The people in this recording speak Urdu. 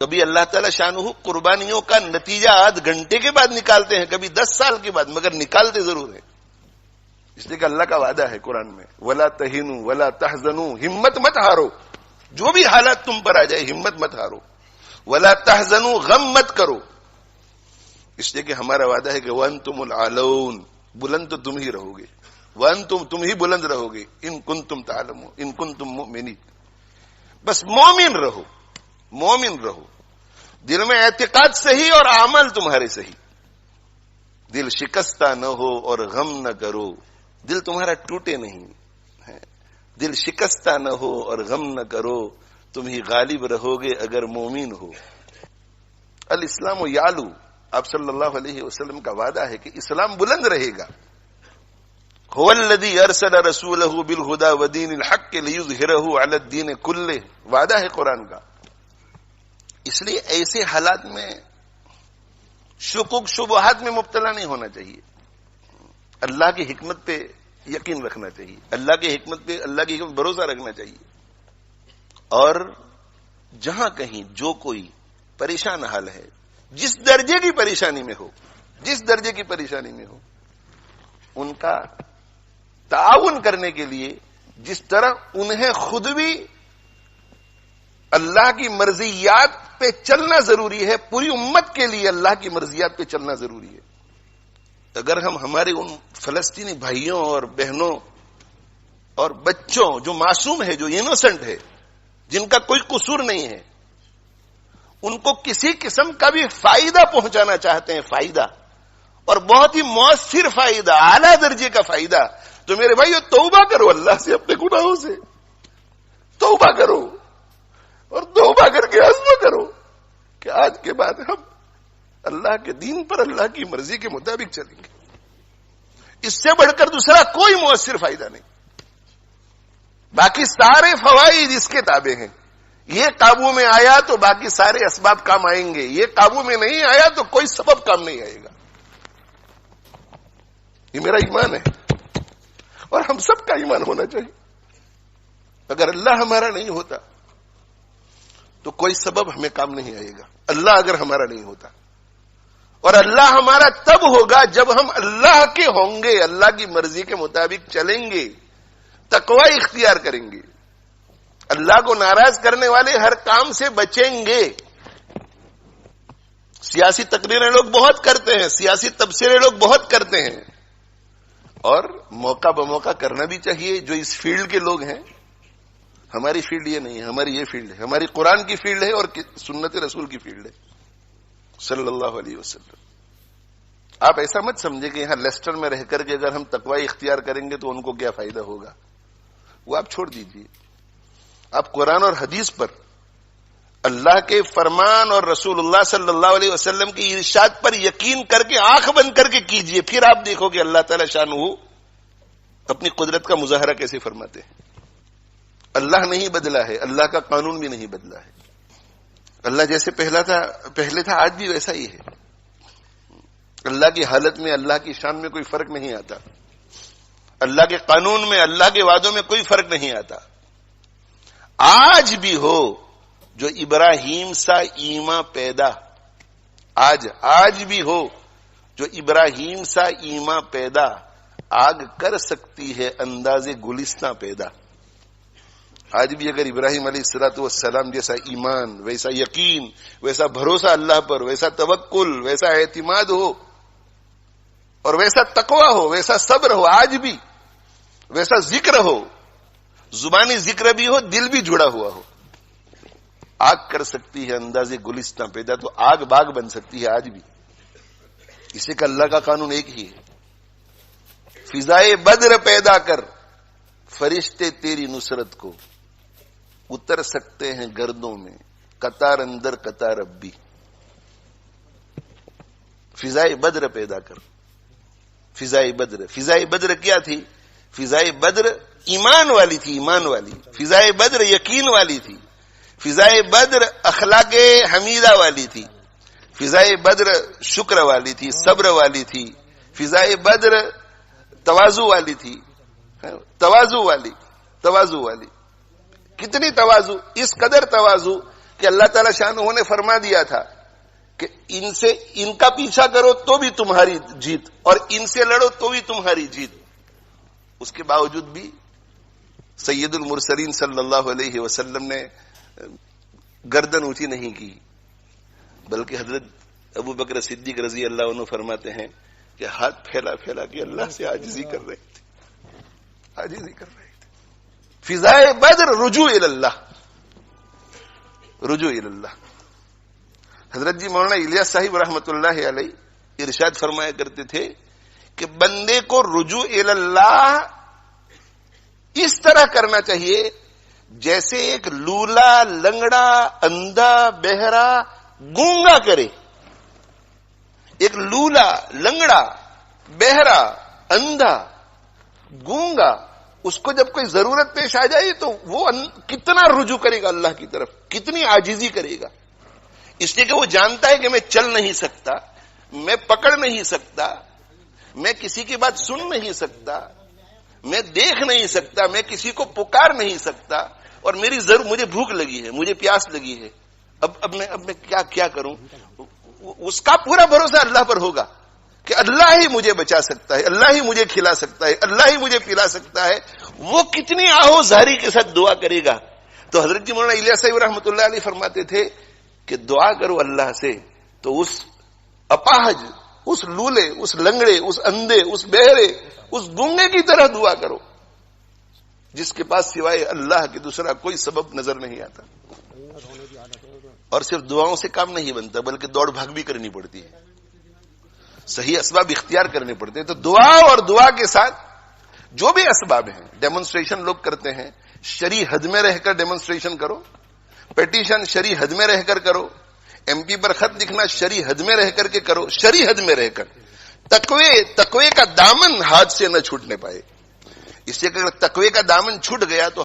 کبھی اللہ تعالی شانہ قربانیوں کا نتیجہ آدھ گھنٹے کے بعد نکالتے ہیں، کبھی 10 سال کے بعد، مگر نکالتے ضرور ہیں، اس لیے کہ اللہ کا وعدہ ہے قرآن میں، وَلَا تَهِنُوا وَلَا تَحْزَنُوا، ہمت مت ہارو، جو بھی حالات تم پر آ جائے ہمت مت ہارو، وَلَا تَحْزَنُوا، غم مت کرو، اس لیے کہ ہمارا وعدہ ہے کہ وَأَنْتُمُ الْأَعْلَوْنَ، بلند تو تم ہی رہو گے، وَأَنْتُمْ، تم ہی بلند رہو گے، إِن كُنتُمْ تَعْلَمُونَ، إِن كُنتُم مُؤْمِنِينَ، بس مومن رہو، مومن رہو، دل میں اعتقاد صحیح اور اعمال تمہارے صحیح، دل شکستہ نہ ہو اور غم نہ کرو، دل تمہارا ٹوٹے نہیں، دل شکستہ نہ ہو اور غم نہ کرو، تم ہی غالب رہو گے اگر مومن ہو۔ الاسلام یعلو، آپ صلی اللہ علیہ وسلم کا وعدہ ہے کہ اسلام بلند رہے گا۔ هو الذی ارسل رسولہ بالہدی ودین الحق لیظہرہ علی الدین کلہ، وعدہ ہے قرآن کا۔ اس لیے ایسے حالات میں شکوک شبہات میں مبتلا نہیں ہونا چاہیے، اللہ کی حکمت پہ یقین رکھنا چاہیے، اللہ کی حکمت پہ، اللہ کی حکمت بھروسہ رکھنا چاہیے، اور جہاں کہیں جو کوئی پریشان حال ہے، جس درجے کی پریشانی میں ہو، جس درجے کی پریشانی میں ہو، ان کا تعاون کرنے کے لیے جس طرح انہیں خود بھی اللہ کی مرضیات پہ چلنا ضروری ہے، پوری امت کے لیے اللہ کی مرضیات پہ چلنا ضروری ہے۔ اگر ہم ہمارے ان فلسطینی بھائیوں اور بہنوں اور بچوں جو معصوم ہے، جو انوسنٹ ہے، جن کا کوئی قصور نہیں ہے، ان کو کسی قسم کا بھی فائدہ پہنچانا چاہتے ہیں، فائدہ، اور بہت ہی مؤثر فائدہ، اعلیٰ درجے کا فائدہ، تو میرے بھائیو توبہ کرو اللہ سے، اپنے گناہوں سے توبہ کرو، اور توبہ کر کے عزم کرو کہ آج کے بعد ہم اللہ کے دین پر، اللہ کی مرضی کے مطابق چلیں گے۔ اس سے بڑھ کر دوسرا کوئی مؤثر فائدہ نہیں۔ باقی سارے فوائد اس کے تابع ہیں، یہ قابو میں آیا تو باقی سارے اسباب کام آئیں گے، یہ قابو میں نہیں آیا تو کوئی سبب کام نہیں آئے گا۔ یہ میرا ایمان ہے، اور ہم سب کا ایمان ہونا چاہیے۔ اگر اللہ ہمارا نہیں ہوتا تو کوئی سبب ہمیں کام نہیں آئے گا، اللہ اگر ہمارا نہیں ہوتا، اور اللہ ہمارا تب ہوگا جب ہم اللہ کے ہوں گے، اللہ کی مرضی کے مطابق چلیں گے، تقوی اختیار کریں گے، اللہ کو ناراض کرنے والے ہر کام سے بچیں گے۔ سیاسی تقریریں لوگ بہت کرتے ہیں، سیاسی تبصرے لوگ بہت کرتے ہیں، اور موقع بموقع کرنا بھی چاہیے۔ جو اس فیلڈ کے لوگ ہیں، ہماری فیلڈ یہ نہیں ہے، ہماری یہ فیلڈ ہے، ہماری قرآن کی فیلڈ ہے اور سنت رسول کی فیلڈ ہے صلی اللہ علیہ وسلم۔ آپ ایسا مت سمجھے کہ یہاں لیسٹر میں رہ کر کے اگر ہم تقوی اختیار کریں گے تو ان کو کیا فائدہ ہوگا، وہ آپ چھوڑ دیجئے۔ آپ قرآن اور حدیث پر، اللہ کے فرمان اور رسول اللہ صلی اللہ علیہ وسلم کی ارشاد پر یقین کر کے آنکھ بند کر کے کیجئے، پھر آپ دیکھو کہ اللہ تعالی شانہ اپنی قدرت کا مظاہرہ کیسے فرماتے ہیں۔ اللہ نہیں بدلا ہے، اللہ کا قانون بھی نہیں بدلا ہے، اللہ جیسے پہلے تھا آج بھی ویسا ہی ہے۔ اللہ کی حالت میں، اللہ کی شان میں کوئی فرق نہیں آتا، اللہ کے قانون میں، اللہ کے وعدوں میں کوئی فرق نہیں آتا۔ آج بھی ہو جو ابراہیم سا ایمان پیدا، آج بھی ہو جو ابراہیم سا ایمان پیدا، آگ کر سکتی ہے انداز گلستاں پیدا۔ آج بھی اگر ابراہیم علیہ الصلوۃ والسلام جیسا ایمان، ویسا یقین، ویسا بھروسہ اللہ پر، ویسا توکل، ویسا اعتماد ہو، اور ویسا تقوی ہو، ویسا صبر ہو، آج بھی ویسا ذکر ہو، زبانی ذکر بھی ہو، دل بھی جڑا ہوا ہو، آگ کر سکتی ہے انداز گلستاں پیدا، تو آگ باغ بن سکتی ہے آج بھی۔ اسے کہ اللہ کا قانون ایک ہی ہے۔ فضائے بدر پیدا کر، فرشتے تیری نصرت کو اتر سکتے ہیں گردوں میں، قطار اندر قطار اب بھی۔ فضائے بدر پیدا کر، فضائے بدر کیا تھی؟ فضائے بدر ایمان والی تھی، ایمان والی۔ فضائے بدر یقین والی تھی، فضائے بدر اخلاق حمیدہ والی تھی، فضائے بدر شکر والی تھی، صبر والی تھی، فضائے بدر تواضع والی تھی، تواضع والی۔ کتنی تواضع؟ اس قدر تواضع کہ اللہ تعالی شانہ نے فرما دیا تھا کہ ان کا پیچھا کرو تو بھی تمہاری جیت اور ان سے لڑو تو بھی تمہاری جیت. اس کے باوجود بھی سید المرسلین صلی اللہ علیہ وسلم نے گردن اونچی نہیں کی، بلکہ حضرت ابو بکر صدیق رضی اللہ عنہ فرماتے ہیں کہ ہاتھ پھیلا پھیلا کے اللہ سے عاجزی کر رہے تھے، عاجزی کر رہے تھے. فضائے بدر رجوع اللہ، رجوع اللہ. حضرت جی مولانا الیاس صاحب رحمۃ اللہ علیہ ارشاد فرمایا کرتے تھے کہ بندے کو رجوع اللہ اس طرح کرنا چاہیے جیسے ایک لولا، لنگڑا، اندھا، بہرا، گونگا کرے. ایک لولا، لنگڑا، بہرا، اندھا، گونگا، اس کو جب کوئی ضرورت پیش آ جائے تو وہ کتنا رجوع کرے گا اللہ کی طرف، کتنی عاجزی کرے گا. اس لیے کہ وہ جانتا ہے کہ میں چل نہیں سکتا، میں پکڑ نہیں سکتا، میں کسی کی بات سن نہیں سکتا، میں دیکھ نہیں سکتا، میں کسی کو پکار نہیں سکتا، اور مجھے بھوک لگی ہے، مجھے پیاس لگی ہے، اب میں کیا کروں. اس کا پورا بھروسہ اللہ پر ہوگا کہ اللہ ہی مجھے بچا سکتا ہے، اللہ ہی مجھے کھلا سکتا ہے، اللہ ہی مجھے پلا سکتا ہے. وہ کتنی آہوزاری کے ساتھ دعا کرے گا. تو حضرت جی مولانا الیاس صاحب رحمۃ اللہ علیہ فرماتے تھے کہ دعا کرو اللہ سے تو اس اپاہج، اس لولے، اس لنگڑے، اس اندھے، اس بہرے، اس گونگے کی طرح دعا کرو جس کے پاس سوائے اللہ کے دوسرا کوئی سبب نظر نہیں آتا. اور صرف دعاؤں سے کام نہیں بنتا بلکہ دوڑ بھاگ بھی کرنی پڑتی ہے، صحیح اسباب اختیار کرنے پڑتے ہیں. تو دعا اور دعا کے ساتھ جو بھی اسباب ہیں، ڈیمونسٹریشن لوگ کرتے ہیں، شرعی حد میں رہ کر ڈیمونسٹریشن کرو، پیٹیشن شرعی حد میں رہ کر کرو، ایم پی پر خط لکھنا شرعی حد میں رہ کر کے کرو، شرعی حد میں رہ کر. تقوی کا دامن ہاتھ سے نہ چھوٹنے پائے. اس لیے کہ اگر تقوی کا دامن چھوٹ گیا تو